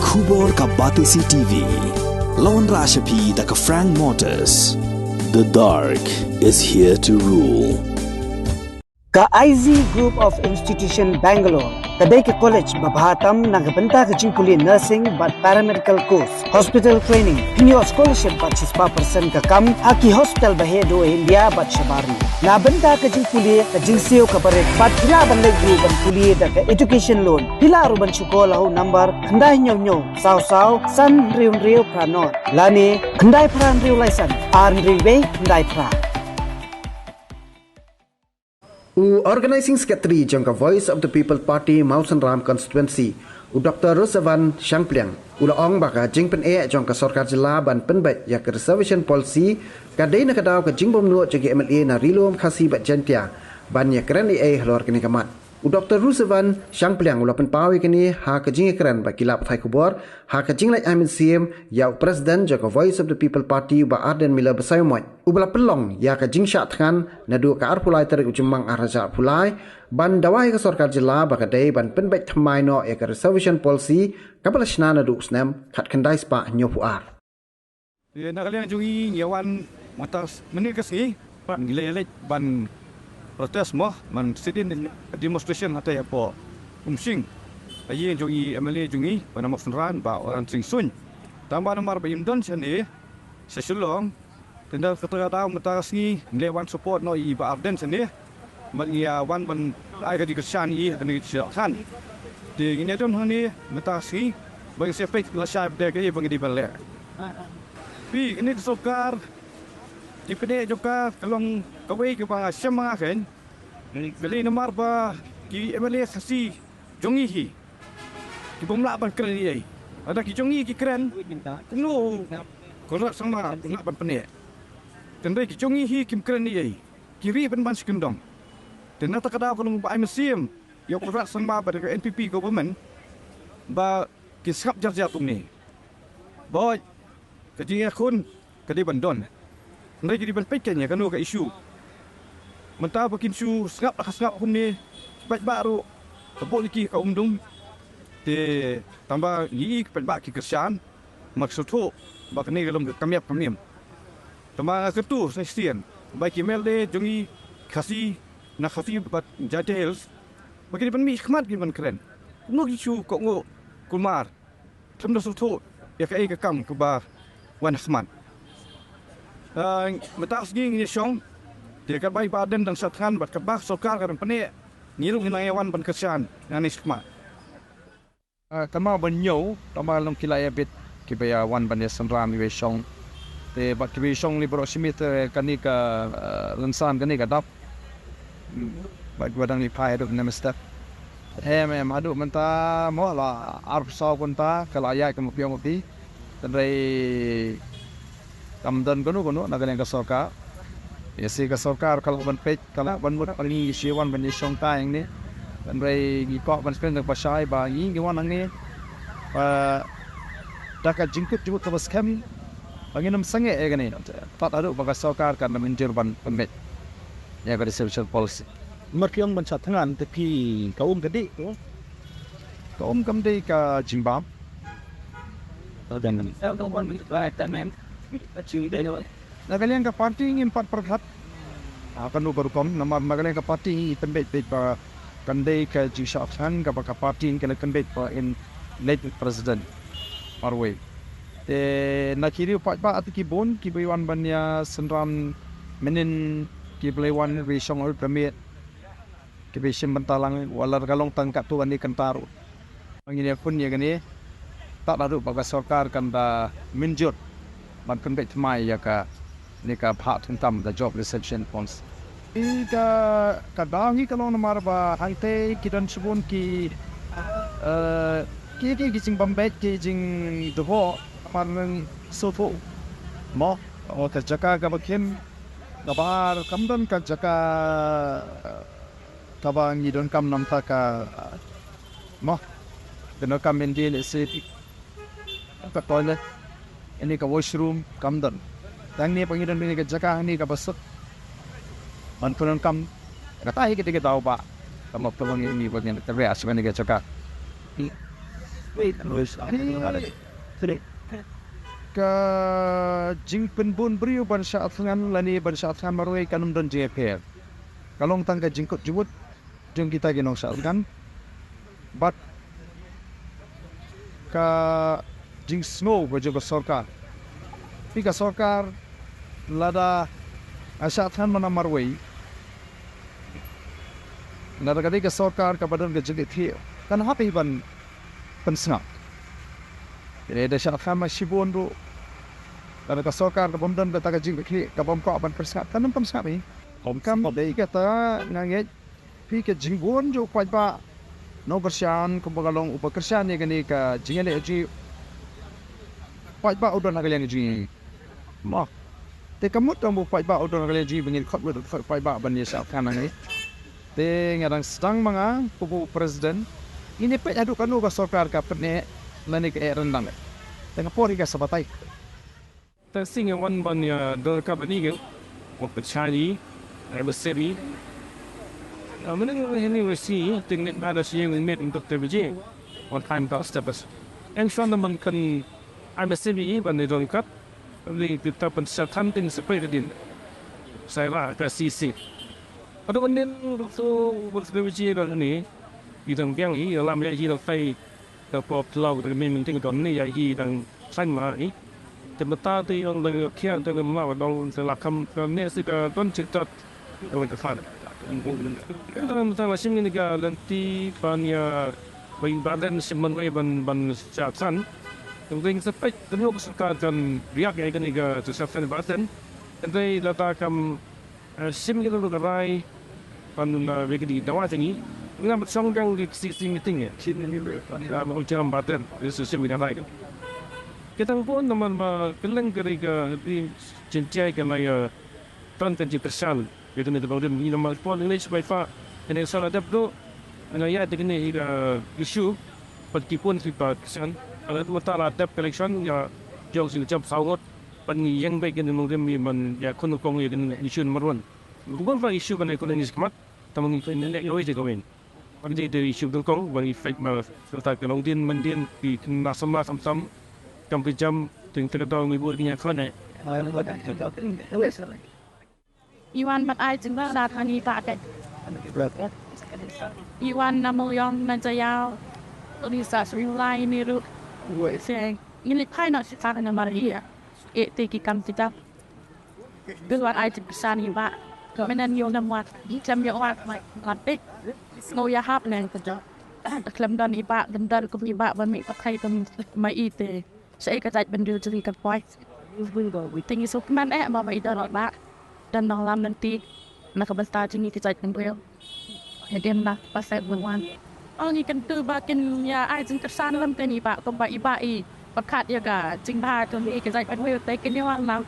Khubor ka Batisi TV. Lawan Rashapi da ka Frank Motors. The dark is here to rule. Ka Eiei Group of Institution Bangalore. Kadai ke college babhatam nagabanta ke Jingpyneh nursing but paramedical course. Hospital training. Pinyo scholarship but 6% ka kam. Aki hospital bahedo India but shabarni. Nabanta ke Jingpyneh ka jinsio ka barek. But pila bandai group ban kuliah da ka education loan. Pila aruban syukol lahu number. Kandai nyo saw san riu pranot. Lani kandai pran riu laisan. Arn riu kandai pran. Organizing Secretary jangka Voice of the People Party Mausan Ram Constituency Dr. Rusievan Shangpliang ulaong baka Jingpyneh jangka Sorkar Jila ban penbat ya ke reservation policy kadai na kadaw ka Jingbom nuo jagi MLA na rilom Khasi bat Jingpyneh ban ya Kren Eiei halor kini kamat Dr. Rusievan Shangpliang ula penpawi kini ha ka Jing Kren ba kilap thai kubor ha ka Jing lai amin CM ya President jangka Voice of the People Party ba Arden Mila Basaymoy ubala pelong ya ka Jing Syak Than na du ka arpulai tarik ujumang araja pulai ban dawai ka Sorkar Jila ba kadai ban penbat thamai no ya ka reservation policy kabalashna na du snam khat khandai spa nyopu ar ya nak kalian jungi yawan matas menil kasi ban gilelek ban protes mo man sidin demonstration hata ya po umsing ayi jungi MLA jungi pada maksenran ba orang sing sun tambah nomor bayim don sini sesulong tenda kata tahu matasi lewan support no i ba arden sini magia wan ban ai ka dikasyan i ani kan di ini don hani matasi bagi sepek la syab de ke bang di balik pi ini Sorkar Jingpyneh juga kalong kawai ke bang semang kan beli nomor ba ki MLA Khasi jongi ki bomla ban Kren Eiei ada ki jongi ki Kren no korak sama nak ban Jingpyneh tendai ki jongi ki Kren Eiei kiri ban sekendong dan nata kada kalong ba museum yo korak sama ba de NPP government ba ki skap jar tumni boy kajinga kun kadi bandon nai jadi ban pekennya kan ka isu mentah bikin isu skap hun ni baik baru tebuk liki ka umdung de tambah ni pelbak ki kerjaan maksud tu bak ni dalam kamiap tambah ketu sesian baik email de jungi Khasi na Khasi bat jadels bagi ban mi khmat ki ban Kren no isu ko ngo kumar tamda tu ya ka ai ka kam ke bar wan khmat matas ging ni syong dia kan baik badan dan satkan bat kebak Sorkar kan Jingpyneh ngilung hinayawan ban kerjaan ngani skma kama banyo tama long kilaya bit kibaya wan ban senram ni syong te bat kibi syong ni proximit kani ka lansan kani ka dap bat wadang ni pai duk namesta adu menta mo la arp saw kunta kalaya kam piong pi tandai kamdan kono nagaling ka Sorkar yasi ka Sorkar kalau ban pej kalau ban mut ani siwan ban syong ta yang ni ban rai gi ko ban spend ba shai ba yi gi wan ni pa daka jingkut jut ka baskam banginam sange e gani pat adu ba Sorkar kan menjir ban pemet ya ka reception policy merkiong ban satngan tepi kaum gede tu kaum kamdei ka jimbam dan ban mem nagaling ka party ngin pat perhat akan uberkom nama nagaling ka party tembet pa kandai ka jisaksan ka party kan tembet pa in late president arway te nakiri pat pa atiki bon ki biwan banya senram menin ki blewan resong ul premier ki besim bentalang walar galong tangkat tu ani kantaru ngini pun ya gani tak lalu bagi Sorkar kan da minjur ban konbet mai ya ka ni ka phat tam the job reception funds ika kadangi kalong namar ba hangte kidan subun ki ki jing bambet ki jing doho parang soto mo o ka jaka ka bakin kabar kamdan ka jaka kabang idon kam nam ta ka mo deno kam mendil se ka toilet ini ka washroom kamdan tang ni pangidan ni ka jaka ni ka basuk mantunan kam katai kita tahu pak kamu pelong ini bagian terbiasa ni ka jaka Ka Jingpyneh bun beriu ban saat dengan lani ban saat dengan marwai kanum dan JPR. Kalong tangga jingkut jubut jeng kita genong saat kan. But ka jing snow berjaga Sorkar. Pika Sorkar lada saat kan mana marwai. Nada ketika Sorkar kabadan ke jengit hiu. Kan hapi ban pensengap. Jadi ada saat kan masih bondu. Dan ka Sorkar ka bomdan ka taga jing ki ka bom ko ban persat tanam persat ni om kam dei ka ta ngange pi ka jing bon jo kwai ba no kersian ko bagalong upakersian ni gani ka jing ne ji kwai ba udon agalian ji ma te kamut tam kwai ba udon agalian ji bengin khot wet kwai ba ban ni sa kan ni te ngadang sedang manga pupu presiden ini pe adu kanu ka Sorkar ka pene lani ka rendang tengah pori ka sabataiแต่สิ่งวันบันเนี่ยเดินกับนี่กันว่าเป็นชาลีอะไรแบบนี้มันนี่เห็นนี่ว่าสิถึงเนี่ยมาได้สิ่งนี้มันต้องเติมจีวันไทม์ต่อสเต็ปเอ็งชวนมันกันอะไรแบบนี้บันเนี่ยโดนกับนี่ติดต่อเป็นสถานที่สเปรย์ดินใส่ว่าเป็นซีพอตอนนี้ตัวบนสเต็ปจีตอนนี้อยู่ตรงเบียงอีเราไม่ได้ยีเราไปแต่พอเราแต่ไม่มีที่ตอนนี้ยีตรงสั้นมาอีแต่มาตาที่เราเลยเขียนแต่เราไม่ว่าเราจะหลักคำตอนนี้สิก็ต้นจิตจัดเราจะฟังก็ต้องทำว่าสิ่งนี้ก็เรื่องที่ปัญญาไปบ้านนั้นสิ่งมันไว้บันจัดสรรตรงนี้สเปคตรงนี้ก็สกัดกันเรียกไงกันนี่ก็จะจัดสรรบ้านนั้นแต่ในเราตาคำสิ่งนี้ก็รู้กันไรปันเวกดีแต่ว่าอย่างนี้เราไม่ต้องการสิ่งนี้เนี่ยสิ่งนี้เราไม่ต้องจำบ้านนั้นหรือสิ่งนี้อะไรกันkita pun teman keleng kerja di cincai kemaya tahun kerja tersal itu ni terbaru ni nama pun ini supaya pak ini salah ada tu ya dengan ini isu pun siapa kesan kalau tu masalah ada collection ya jauh sih jam sahut pani yang baik ini mungkin man ya kono kong ya dengan isu nomor 1 bukan pak isu kan ekonomi sekemat tamang itu ini yang itu kawin pada dari isu tu kong bagi fake mas serta kelongdian mendian di nasional sam jamถึงจะต้องมีบุตรเนี่ยเขาเนี่ย Iwan mat aiจึงว่าราธานีตาเด็ดอีวันนำมยองนันจะยาวตัวนี้สัตว์ไล่ไม่รู้เสียงยินดีให้หน่อยสิทางนมารีอะตีกิกรรมจิตจับด้วยวันไอจิตสานีบ้าไม่นั่นโยนำวัดจำโยวัดไม่วัดปิ๊กโนยาฮับแรงกันจ้ะเคลมดันอีบ้าดันก็มีบ้าวันมีปัจจัยกันไม่อีเตsaya kata benda jadi kapoi. Tinggi sukman mama ida nak dan dalam nanti nak berita jenis kita beliau. Jadi nak pasal bukan. Oh ni kan tu bakin ya ai jeng kesan dalam ni pak tomba ibai. Pekat ya ga jing ba tu ni kita beliau tak kini orang.